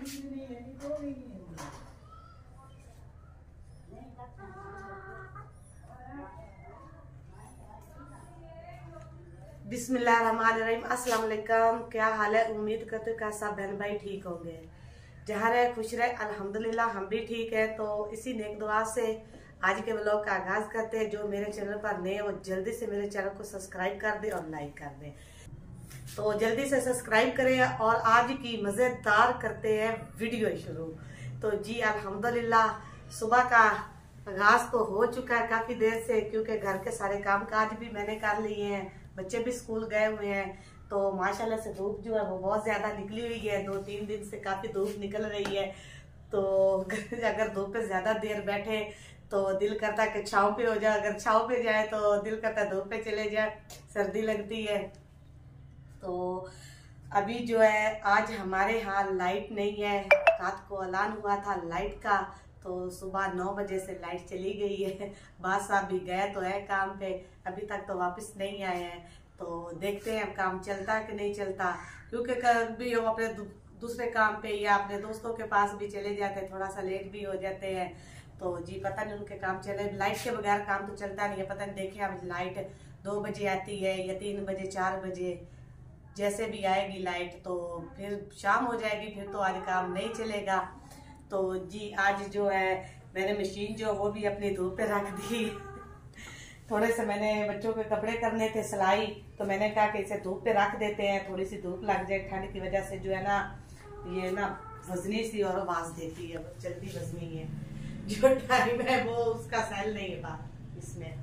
बिस्मिल्लाहिर्रहमानिर्रहीम। अस्सलाम वालेकुम। क्या हाल है? उम्मीद करते हैं सब बहन भाई ठीक होंगे, जहाँ रहे खुश रहे। अल्हम्दुलिल्लाह हम भी ठीक है। तो इसी नेक दुआ से आज के व्लॉग का आगाज करते हैं। जो मेरे चैनल पर नए वो जल्दी से मेरे चैनल को सब्सक्राइब कर दे और लाइक कर दे। तो जल्दी से सब्सक्राइब करें और आज की मजेदार करते हैं वीडियो शुरू। तो जी अल्हम्दुलिल्लाह सुबह का आगाज तो हो चुका है काफी देर से, क्योंकि घर के सारे काम काज भी मैंने कर लिए हैं, बच्चे भी स्कूल गए हुए हैं। तो माशाल्लाह से धूप जो है वो बहुत ज्यादा निकली हुई है। 2-3 दिन से काफी धूप निकल रही है। तो अगर धूप पे ज्यादा देर बैठे तो दिल करता है कि छांव पे हो जाए, अगर छांव पे जाए तो दिल करता है धूप पे चले जाए, सर्दी लगती है। तो अभी जो है आज हमारे यहाँ लाइट नहीं है। रात को ऐलान हुआ था लाइट का, तो सुबह 9 बजे से लाइट चली गई है। बादशाह साहब भी गए तो है काम पे, अभी तक तो वापस नहीं आए हैं। तो देखते हैं काम चलता है कि नहीं चलता, क्योंकि कभी वो अपने दूसरे काम पे या अपने दोस्तों के पास भी चले जाते हैं, थोड़ा सा लेट भी हो जाते हैं। तो जी पता नहीं उनके काम चले, लाइट के बगैर काम तो चलता नहीं है। पता नहीं देखे अब लाइट 2 बजे आती है या 3 बजे 4 बजे, जैसे भी आएगी लाइट तो फिर शाम हो जाएगी, फिर तो आज काम नहीं चलेगा। तो जी आज जो है मैंने मशीन जो वो भी अपनी धूप पे रख दी। थोड़े से मैंने बच्चों के कपड़े करने थे सिलाई, तो मैंने कहा कि इसे धूप पे रख देते हैं, थोड़ी सी धूप लग जाए। ठंड की वजह से जो है ना ये ना वजनी सी और आवाज देती है, जल्दी वजनी है। जो टाइम है वो उसका सेल नहीं है बात इसमें।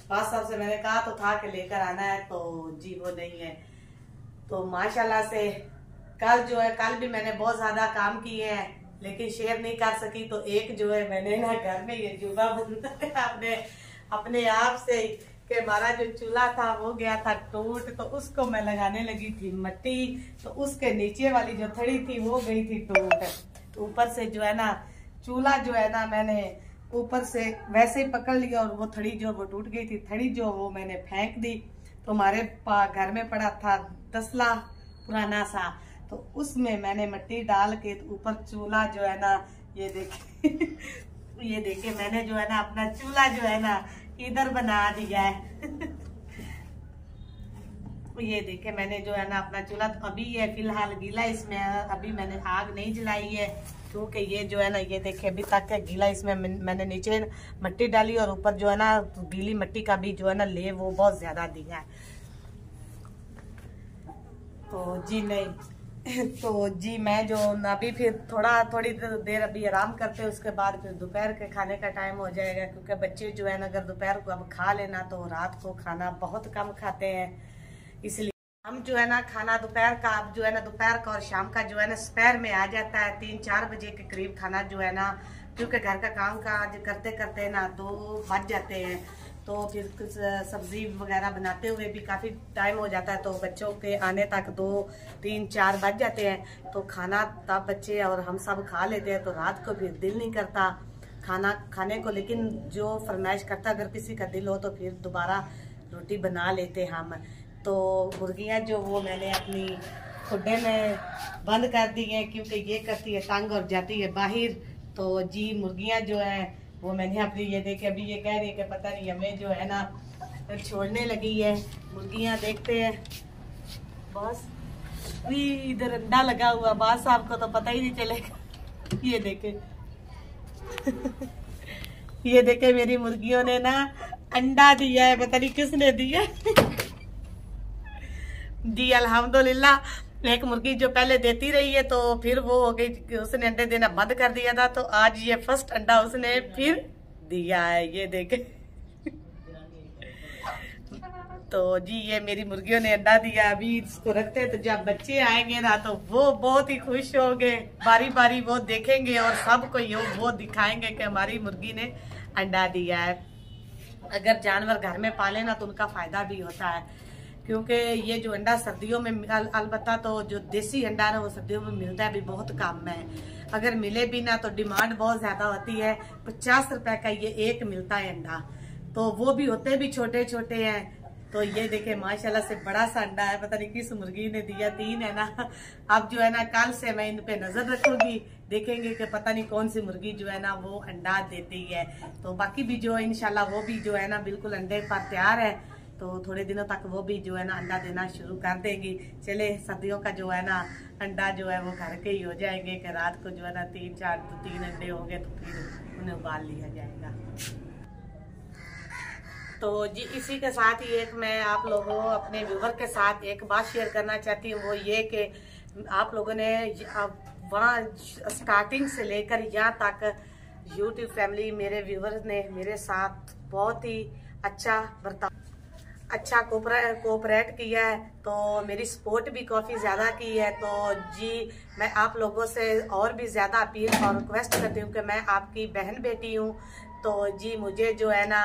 बादशाह साहब से मैंने कहा तो था कि लेकर आना है, तो जी वो नहीं है। तो माशाल्लाह से कल जो है, कल भी मैंने बहुत ज्यादा काम किए हैं लेकिन शेयर नहीं कर सकी। तो एक जो है मैंने ना घर में ये जुबा बनता अपने आप से कि हमारा जो चूल्हा था वो गया था टूट, तो उसको मैं लगाने लगी थी मट्टी, तो उसके नीचे वाली जो थड़ी थी वो गई थी टूट। ऊपर से जो है ना चूल्हा जो है ना मैंने ऊपर से वैसे ही पकड़ लिया और वो थड़ी जो वो टूट गई थी। थड़ी जो वो मैंने फेंक दी। तो हमारे घर में पड़ा था तसला पुराना सा, तो उसमें मैंने मिट्टी डाल के ऊपर चूल्हा जो है ना ये देखे ये देखे मैंने जो है ना अपना चूल्हा जो है ना इधर बना दिया है। ये देखे मैंने जो है ना अपना चूल्हा, तो अभी ये फिलहाल गीला, इसमें अभी मैंने आग नहीं जलाई है, क्योंकि ये जो है ना ये देखे अभी तक है गीला। इसमें मैंने नीचे मिट्टी डाली और ऊपर जो है ना गीली मिट्टी का भी जो है ना ले वो बहुत ज्यादा दिया है। तो जी नहीं तो जी मैं जो अभी फिर थोड़ी देर अभी आराम करते हैं, उसके बाद फिर दोपहर के खाने का टाइम हो जाएगा। क्योंकि बच्चे जो है ना अगर दोपहर को अब खा लेना तो रात को खाना बहुत कम खाते हैं, इसलिए हम जो है ना खाना दोपहर का अब जो है ना दोपहर का और शाम का जो है ना दोपहर में आ जाता है 3-4 बजे के करीब खाना जो है ना, क्योंकि घर का काम काज करते करते ना 2 बज जाते हैं। तो फिर कुछ सब्जी वगैरह बनाते हुए भी काफ़ी टाइम हो जाता है, तो बच्चों के आने तक 2-3-4 बज जाते हैं। तो खाना तब बच्चे और हम सब खा लेते हैं, तो रात को फिर दिल नहीं करता खाना खाने को। लेकिन जो फरमाइश करता अगर किसी का दिल हो तो फिर दोबारा रोटी बना लेते हम। तो मुर्गियाँ जो वो मैंने अपनी खुड्डे में बंद कर दी हैं, क्योंकि ये करती है तंग और जाती है बाहर। तो जी मुर्गियाँ जो है वो मैंने अपनी ये देखे अभी ये कह रही है कि पता नहीं हमें जो है ना छोड़ने लगी है। मुर्गियाँ देखते हैं बस इधर अंडा लगा हुआ, बादशाह साहब को तो पता ही नहीं चलेगा। ये देखे ये देखे मेरी मुर्गियों ने ना अंडा दिया है, पता नहीं किसने दिया। जी अल्हम्दुलिल्लाह। एक मुर्गी जो पहले देती रही है तो फिर वो हो गई, उसने अंडे देना बंद कर दिया था, तो आज ये फर्स्ट अंडा उसने फिर दिया है। ये देखे तो जी ये मेरी मुर्गियों ने अंडा दिया। अभी इसको रखते हैं, तो जब बच्चे आएंगे ना तो वो बहुत ही खुश होंगे, बारी बारी वो देखेंगे और सबको ये वो दिखाएंगे कि हमारी मुर्गी ने अंडा दिया है। अगर जानवर घर में पाले ना तो उनका फायदा भी होता है, क्योंकि ये जो अंडा सर्दियों में अलबत्ता तो जो देसी अंडा है वो सर्दियों में मिलता है भी बहुत कम है। अगर मिले भी ना तो डिमांड बहुत ज्यादा होती है। 50 रुपए का ये एक मिलता है अंडा, तो वो भी होते भी छोटे छोटे हैं। तो ये देखे माशाल्लाह से बड़ा सा अंडा है, पता नहीं किस मुर्गी ने दिया, 3 है ना। अब जो है ना कल से मैं इन पे नजर रखूंगी, देखेंगे कि पता नहीं कौन सी मुर्गी जो है ना वो अंडा देती है। तो बाकी भी जो है इंशाल्लाह वो भी जो है ना बिल्कुल अंडे पर तैयार है, तो थोड़े दिनों तक वो भी जो है ना अंडा देना शुरू कर देंगी। चले सर्दियों का जो है ना अंडा जो है वो घर के ही हो जाएंगे कि रात को जो है ना 3 अंडे होंगे तो फिर उन्हें उबाल लिया जाएगा। तो जी इसी के साथ ही एक मैं आप लोगों अपने व्यूवर के साथ एक बात शेयर करना चाहती हूँ, वो ये कि आप लोगों ने वहाँ स्टार्टिंग से लेकर यहाँ तक यूट्यूब फैमिली मेरे व्यूवर ने मेरे साथ बहुत ही अच्छा कोऑपरेट किया है, तो मेरी सपोर्ट भी काफ़ी ज़्यादा की है। तो जी मैं आप लोगों से और भी ज़्यादा अपील और रिक्वेस्ट करती हूँ कि मैं आपकी बहन बेटी हूँ, तो जी मुझे जो है ना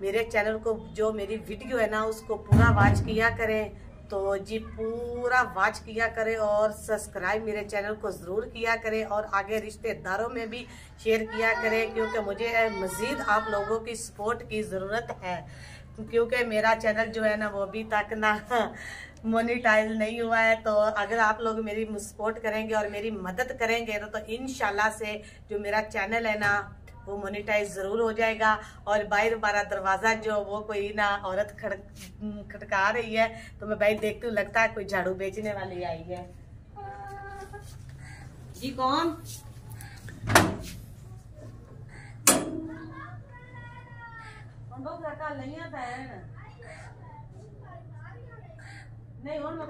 मेरे चैनल को जो मेरी वीडियो है ना उसको पूरा वॉच किया करें, तो जी पूरा वॉच किया करें और सब्सक्राइब मेरे चैनल को ज़रूर किया करें और आगे रिश्तेदारों में भी शेयर किया करें, क्योंकि मुझे मज़ीद आप लोगों की सपोर्ट की ज़रूरत है, क्योंकि मेरा चैनल जो है ना वो अभी तक ना मोनेटाइज नहीं हुआ है। तो अगर आप लोग मेरी सपोर्ट करेंगे और मेरी मदद करेंगे तो इंशाल्लाह से जो मेरा चैनल है ना वो मोनेटाइज ज़रूर हो जाएगा। और बाहर हमारा दरवाज़ा जो वो कोई ना औरत खटका रही है, तो मैं भाई देखती हूँ लगता है कोई झाड़ू बेचने वाली आई है। जी कौन? नहीं और मैं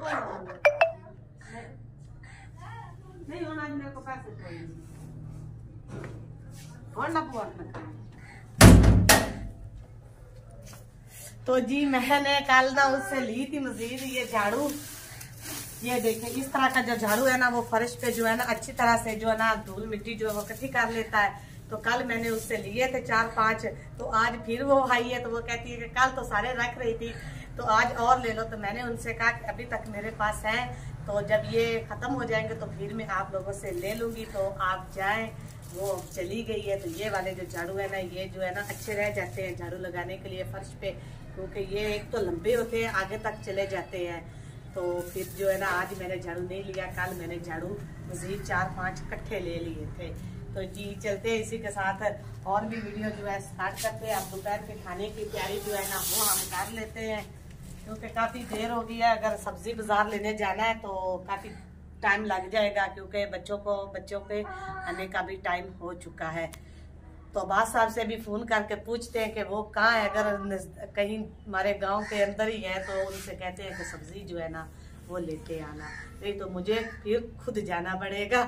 नहीं होना आज मेरे को पैसे चाहिए और ना तो जी मैंने कल ना उससे ली थी मजीद ये झाड़ू, ये देखें इस तरह का जो झाड़ू है ना वो फर्श पे जो है ना अच्छी तरह से जो है ना धूल मिट्टी जो है वो इकट्ठी कर लेता है। तो कल मैंने उससे लिए थे 4-5, तो आज फिर वो आई है तो वो कहती है कि कल तो सारे रख रही थी तो आज और ले लो। तो मैंने उनसे कहा कि अभी तक मेरे पास है, तो जब ये ख़त्म हो जाएंगे तो फिर मैं आप लोगों से ले लूँगी, तो आप जाएं। वो चली गई है। तो ये वाले जो झाड़ू है ना ये जो है ना अच्छे रह जाते हैं झाड़ू लगाने के लिए फर्श पे, क्योंकि ये एक तो लंबे होते हैं आगे तक चले जाते हैं। तो फिर जो है ना आज मैंने झाड़ू नहीं लिया, कल मैंने झाड़ू मज़ीद 4-5 इकट्ठे ले लिए थे। तो जी चलते हैं इसी के साथ और भी वीडियो जो है स्टार्ट करते हैं। अब दोपहर के खाने की तैयारी जो है ना वो हम कर लेते हैं, क्योंकि काफ़ी देर हो गई है। अगर सब्जी बाजार लेने जाना है तो काफ़ी टाइम लग जाएगा, क्योंकि बच्चों के आने का भी टाइम हो चुका है। तो अब्बास साहब से भी फ़ोन करके पूछते हैं कि वो कहाँ है, अगर कहीं हमारे गांव के अंदर ही है तो उनसे कहते हैं कि सब्जी जो है ना वो लेते आना, नहीं तो मुझे फिर खुद जाना पड़ेगा।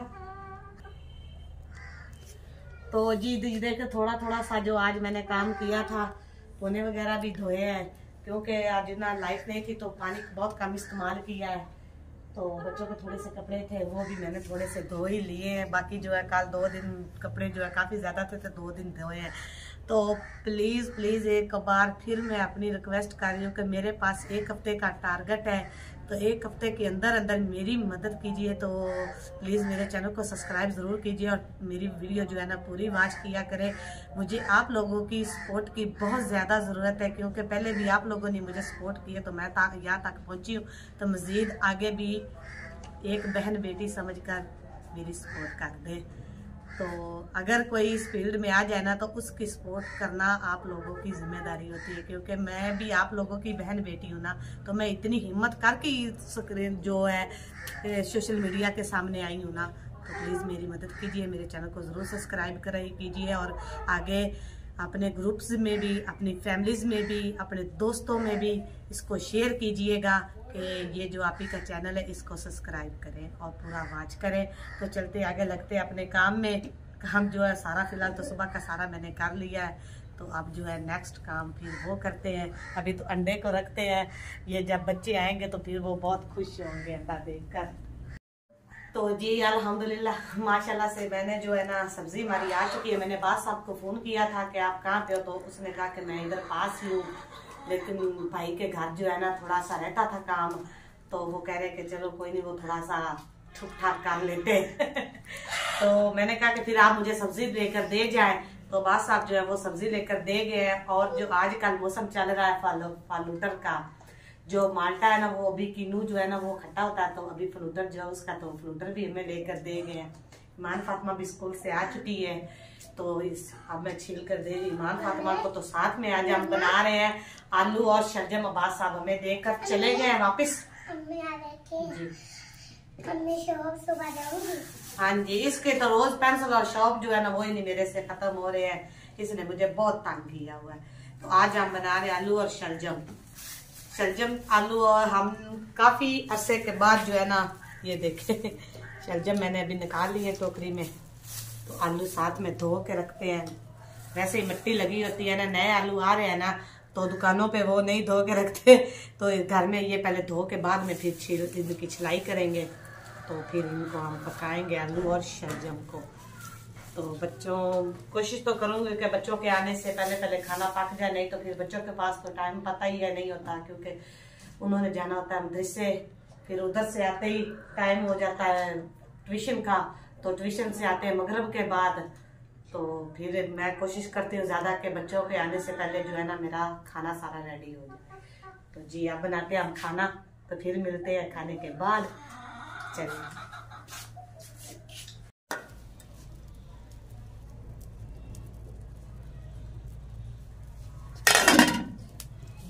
तो जी देख थोड़ा सा जो आज मैंने काम किया था, पोने वगैरह भी धोए हैं, क्योंकि आज ना लाइट नहीं थी तो पानी बहुत कम इस्तेमाल किया है। तो बच्चों के थोड़े से कपड़े थे वो भी मैंने थोड़े से धो ही लिए हैं। बाकी जो है कल 2 दिन कपड़े जो है काफ़ी ज़्यादा थे तो 2 दिन धोए हैं। तो प्लीज़ एक बार फिर मैं अपनी रिक्वेस्ट कर रही हूँ कि मेरे पास 1 हफ्ते का टारगेट है, तो 1 हफ्ते के अंदर मेरी मदद कीजिए। तो प्लीज़ मेरे चैनल को सब्सक्राइब ज़रूर कीजिए और मेरी वीडियो जो है ना पूरी वॉच किया करें। मुझे आप लोगों की सपोर्ट की बहुत ज़्यादा ज़रूरत है, क्योंकि पहले भी आप लोगों ने मुझे सपोर्ट किया तो मैं यहाँ तक पहुँची हूँ। तो मज़ीद आगे भी एक बहन बेटी समझकर मेरी सपोर्ट कर दें। तो अगर कोई इस फील्ड में आ जाए ना तो उसकी सपोर्ट करना आप लोगों की जिम्मेदारी होती है, क्योंकि मैं भी आप लोगों की बहन बेटी हूँ ना, तो मैं इतनी हिम्मत करके स्क्रीन जो है सोशल मीडिया के सामने आई हूँ ना। तो प्लीज़ मेरी मदद कीजिए, मेरे चैनल को ज़रूर सब्सक्राइब कीजिए और आगे अपने ग्रुप्स में भी, अपनी फैमिलीज़ में भी, अपने दोस्तों में भी इसको शेयर कीजिएगा कि ये जो आप ही का चैनल है इसको सब्सक्राइब करें और पूरा वॉच करें। तो चलते आगे लगते हैं अपने काम में। काम जो है सारा फिलहाल तो सुबह का सारा मैंने कर लिया है, तो अब जो है नेक्स्ट काम फिर वो करते हैं। अभी तो अंडे को रखते हैं, ये जब बच्चे आएंगे तो फिर वो बहुत खुश होंगे अंडा देखकर। तो जी अल्हम्दुलिल्लाह माशाल्लाह से मैंने जो है ना सब्जी हमारी आ चुकी है। मैंने बास साहब को फ़ोन किया था कि आप कहाँ पे हो, तो उसने कहा कि मैं इधर पास ही हूँ, लेकिन भाई के घर जो है ना थोड़ा सा रहता था काम, तो वो कह रहे कि चलो कोई नहीं, वो थोड़ा सा ठुक ठाक कर लेते तो मैंने कहा कि फिर आप मुझे सब्जी लेकर दे जाएं। तो बास साहब जो है वो सब्जी लेकर दे गए। और जो आजकल मौसम चल रहा है फालूटर का, जो माल्टा है ना वो अभी किन्नू जो है ना वो खट्टा होता है, तो अभी फ्लूटर जो है उसका तो फ्लूटर भी हमें लेकर दे गए हैं। ईमान फातिमा भी स्कूल से आ चुकी है, तो इस अब मैं छील कर दे रही ईमान फातिमा को। तो साथ में आज हम बना रहे हैं आलू और शलजम। अब्बास साहब हमें देकर चले गए हैं वापिस। हाँ जी, इसके तो रोज पेंसिल और शॉप जो है ना वो ही नहीं मेरे से खत्म हो रहे हैं, इसने मुझे बहुत तंग किया हुआ है। तो आज हम बना रहे हैं आलू और शलजम। आलू, और हम काफी अरसे के बाद जो है ना ये देखे शलजम मैंने अभी निकाल ली है टोकरी में। तो आलू साथ में धो के रखते हैं, वैसे ही मिट्टी लगी होती है ना, नए आलू आ रहे हैं ना तो दुकानों पे वो नहीं धो के रखते, तो घर में ये पहले धो के बाद में फिर इनकी छिलाई करेंगे, तो फिर इनको हम पकाएंगे आलू और शलजम को। तो बच्चों कोशिश तो करूंगी कि बच्चों के आने से पहले खाना पक जाए, नहीं तो फिर बच्चों के पास तो टाइम पता ही है नहीं होता, क्योंकि उन्होंने जाना होता है मदरसे, फिर उधर से आते ही टाइम हो जाता है ट्यूशन का, तो ट्यूशन से आते हैं मगरिब के बाद। तो फिर मैं कोशिश करती हूँ ज्यादा कि बच्चों के आने से पहले जो है ना मेरा खाना सारा रेडी हो जाए। तो जी अब बनाते हैं हम खाना, तो फिर मिलते हैं खाने के बाद। चलिए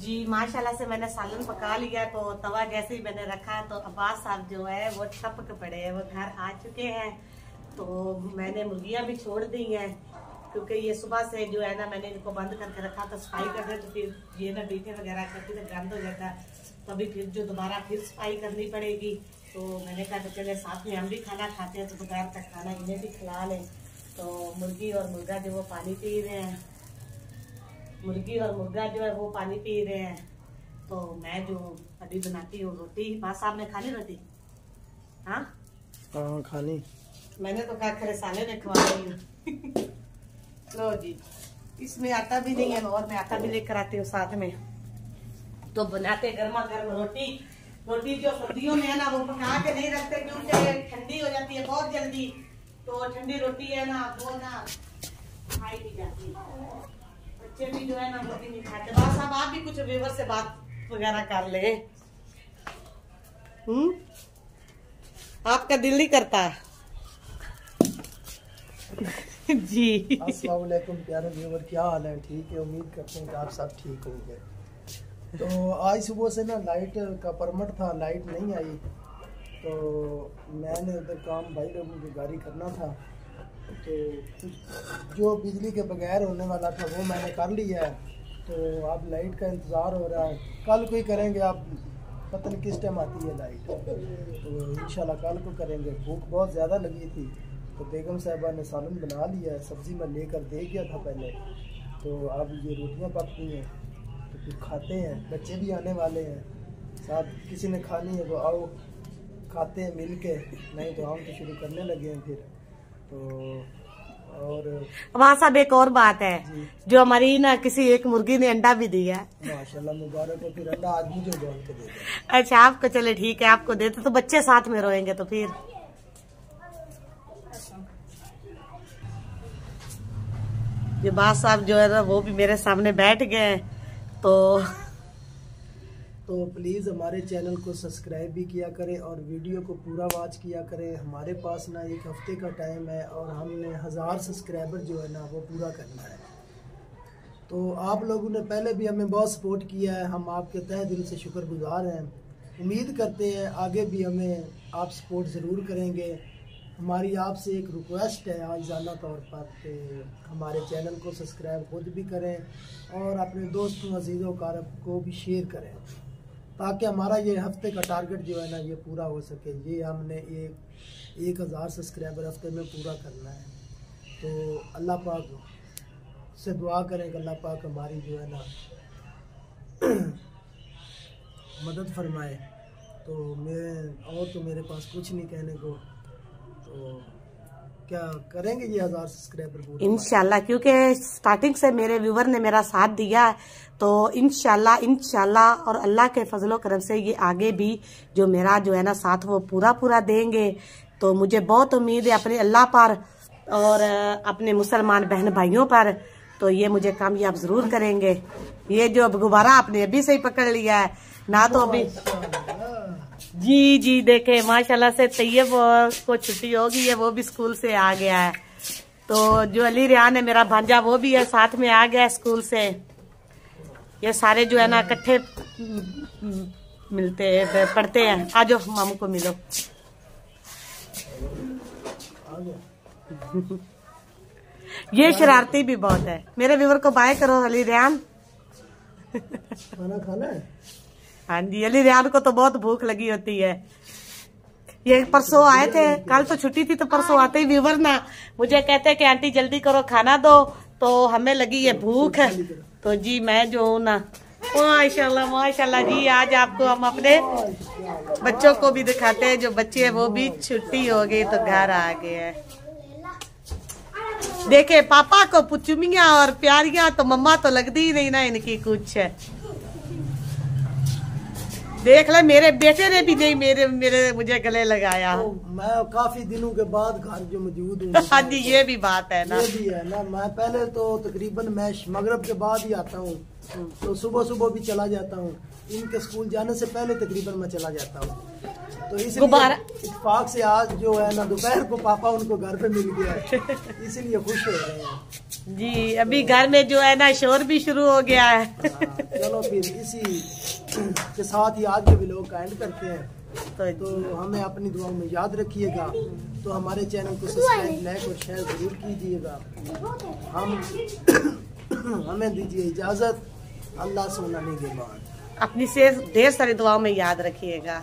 जी, माशाल्लाह से मैंने सालन पका लिया। तो तवा जैसे ही मैंने रखा तो अब्बास साहब जो है वो टपक पड़े हैं, वो घर आ चुके हैं। तो मैंने मुर्गियां भी छोड़ दी हैं, क्योंकि ये सुबह से जो है ना मैंने इनको बंद करके रखा था सफाई कर रहे, तो फिर ये ना बीठे वगैरह करती तो गंद हो जाता है, तो अभी फिर जो दोबारा फिर सफाई करनी पड़ेगी। तो मैंने कहा तो चले साथ में हम भी खाना खाते हैं, तो दोपहर तक खाना इन्हें भी खिला लें। तो मुर्गी और मुर्गा जो वो पानी पी रहे हैं, मुर्गी और मुर्गा जो है वो पानी पी रहे हैं। तो मैं जो अभी बनाती हूँ रोटी। माँ साहब ने खानी रोटी? हाँ खानी। मैंने तो कहा खरे साले ने खवा रही हूँ। लो जी, इसमें आटा भी नहीं है और मैं आटा भी लेकर आती हूँ साथ में। तो बनाते गर्मा गर्म रोटी। रोटी जो सर्दियों में है ना वो पका के नहीं रखते, क्योंकि ठंडी हो जाती है बहुत जल्दी। तो ठंडी रोटी है ना वो ना खाई नहीं जाती, बच्चे भी जो है ना रोटी नहीं खाते। बस अब आप भी कुछ व्यूअर से बात वगैरह कर ले। आपका दिल नहीं करता? जी अस्सलाम वालेकुम प्यारे व्यूअर, क्या हाल है? ठीक है, उम्मीद करते हैं कि आप सब ठीक होंगे। तो आज सुबह से ना लाइट का परमिट था, लाइट नहीं आई, तो मैंने उधर काम भाई लोगों की गाड़ी करना था, तो जो बिजली के बगैर होने वाला था वो मैंने कर लिया है। तो अब लाइट का इंतज़ार हो रहा है, कल को ही करेंगे। आप पता नहीं किस टाइम आती है लाइट, तो इंशाल्लाह कल को करेंगे। भूख बहुत ज़्यादा लगी थी, तो बेगम साहिबा ने सालन बना लिया है, सब्ज़ी मैं लेकर दे गया था पहले। तो अब ये रोटियां पकती हैं, तो फिर खाते हैं। बच्चे भी आने वाले हैं साथ, किसी ने खानी है तो आओ खाते हैं मिल के, नहीं तो हम तो शुरू करने लगे हैं फिर। तो और वहाँ सब एक और बात है, जो हमारी ना किसी एक मुर्गी ने अंडा भी दिया है, माशाल्लाह मुबारक है। फिर अंडा आज मुझे बोल के दे। अच्छा आपको, चले ठीक है, आपको देते तो बच्चे साथ में रोएंगे। तो फिर ये बात साहब जो है ना वो भी मेरे सामने बैठ गए। तो प्लीज़ हमारे चैनल को सब्सक्राइब भी किया करें और वीडियो को पूरा वॉच किया करें। हमारे पास ना एक हफ्ते का टाइम है और हमने 1000 सब्सक्राइबर जो है ना वो पूरा करना है। तो आप लोगों ने पहले भी हमें बहुत सपोर्ट किया है, हम आपके तहे दिल से शुक्रगुजार हैं। उम्मीद करते हैं आगे भी हमें आप सपोर्ट ज़रूर करेंगे। हमारी आपसे एक रिक्वेस्ट है आज़ाना तौर पर कि हमारे चैनल को सब्सक्राइब खुद भी करें और अपने दोस्तों अजीज़ों कारब को भी शेयर करें, ताकि हमारा ये हफ्ते का टारगेट जो है ना ये पूरा हो सके। ये हमने 1000 सब्सक्राइबर हफ्ते में पूरा करना है। तो अल्लाह पाक से दुआ करें कि अल्लाह पाक हमारी जो है ना मदद फरमाए। तो मेरे पास कुछ नहीं कहने को, तो क्या करेंगे ये 1000 सब्सक्राइबर इंशाल्लाह, क्योंकि स्टार्टिंग से मेरे व्यूवर ने मेरा साथ दिया है। तो इंशाल्लाह और अल्लाह के फजलो करम से ये आगे भी जो मेरा जो है ना साथ वो पूरा देंगे। तो मुझे बहुत उम्मीद है अपने अल्लाह पर और अपने मुसलमान बहन भाइयों पर, तो ये मुझे कामयाब जरूर करेंगे। ये जो अब गुब्बारा आपने अभी से ही पकड़ लिया है, ना तो अभी जी देखे माशाल्लाह से तैयब को छुट्टी हो गई है, वो भी स्कूल से आ गया है। तो जो अली रेहान है मेरा भांजा, वो भी है साथ में आ गया है स्कूल से। ये सारे जो है ना इकट्ठे मिलते पढ़ते हैं। आ जाओ मामू को मिलो। ये शरारती भी बहुत है। मेरे व्यूवर को बाय करो अली रेहान। खाना खाना है? हाँ जी, अली रेहान को तो बहुत भूख लगी होती है। ये परसों आए थे, कल तो छुट्टी थी, तो परसों आते ही व्यूवर ना मुझे कहते हैं कि आंटी जल्दी करो खाना दो, तो हमें लगी है भूख। तो जी मैं जो हूँ ना माशाल्लाह जी, आज आपको हम अपने बच्चों को भी दिखाते हैं। जो बच्चे हैं वो भी छुट्टी हो गई तो घर आ गए हैं। देखे पापा को पुचुमिया और प्यारियां, तो मम्मा तो लगती ही नहीं ना इनकी कुछ है। देख ले मेरे बेटे ने भी नहीं मेरे मुझे गले लगाया। तो मैं काफी दिनों के बाद घर जो मौजूद हूँ। हाँ जी, ये भी बात है ना। ये भी है ना, मैं पहले तो तकरीबन मैं मगरब के बाद ही आता हूँ, तो सुबह सुबह भी चला जाता हूँ। इनके स्कूल जाने से पहले तकरीबन मैं चला जाता हूँ। तो इसलिए इत्तेफाक से आज जो है ना दोपहर को पापा उनको घर पे मिल गया है, इसीलिए खुश हो रहे हैं जी। अभी घर में जो है ना शोर भी शुरू हो गया है। चलो फिर इसी के साथ ही आज के व्लॉग का एंड करते हैं। तो हमें अपनी दुआओं में याद रखिएगा। तो हमारे चैनल को सब्सक्राइब, लाइक और शेयर जरूर कीजिएगा। हमें दीजिए इजाजत। अल्लाह से मनाने के बाद अपनी से ढेर सारी दुआओं में याद रखिएगा।